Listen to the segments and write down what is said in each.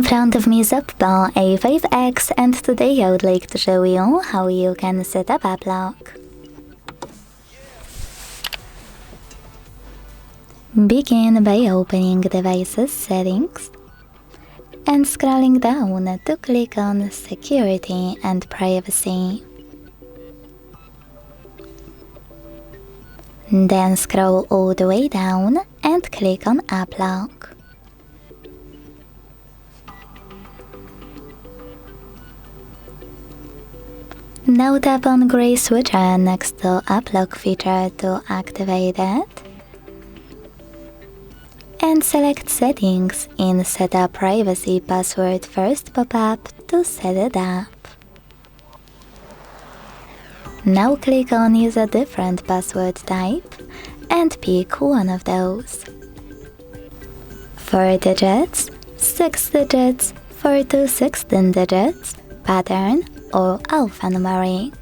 front of me is OPPO A5x, and today I would like to show you how you can set up app lock. Begin by opening Devices Settings and scrolling down to click on Security and Privacy. Then scroll all the way down and click on App Lock. Now tap on gray switcher next to App Lock feature to activate it. And select Settings in Set a Privacy Password first pop-up to set it up. Now click on Use a different password type and pick one of those. 4 digits, 6 digits, 4 to 16 digits, pattern or alphanumeric.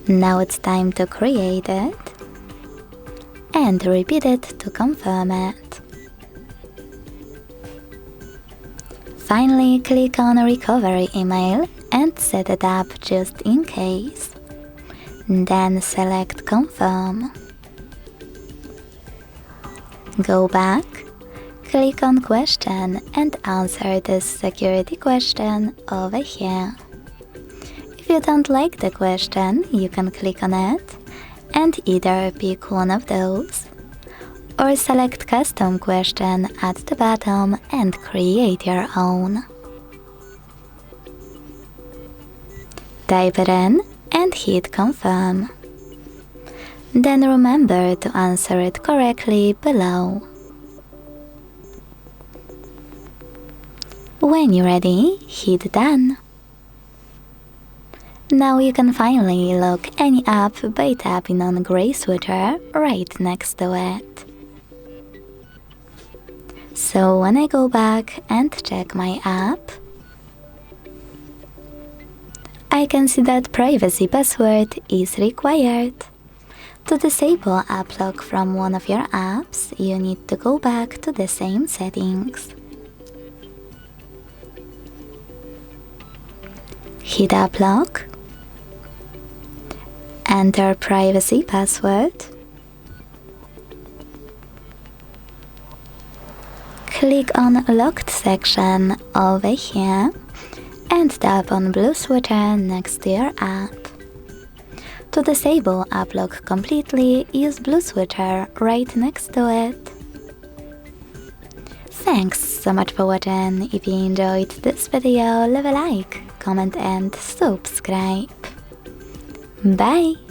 Now it's time to create it and repeat it to confirm it. Finally, click on Recovery Email and set it up just in case. Then select Confirm. Go back, click on Question and answer this security question over here. If you don't like the question, you can click on it and either pick one of those or select Custom Question at the bottom and create your own. Type it in and hit Confirm. Then remember to answer it correctly below. When you're ready, hit Done. Now you can finally lock any app by tapping on gray switcher right next to it. So when I go back and check my app, I can see that privacy password is required. To disable app lock from one of your apps, you need to go back to the same settings. Hit app lock, enter privacy password, click on locked section over here and tap on blue switcher next to your app. To disable app lock completely, use blue switcher right next to it. Thanks so much for watching. If you enjoyed this video, leave a like, comment and subscribe. Bye!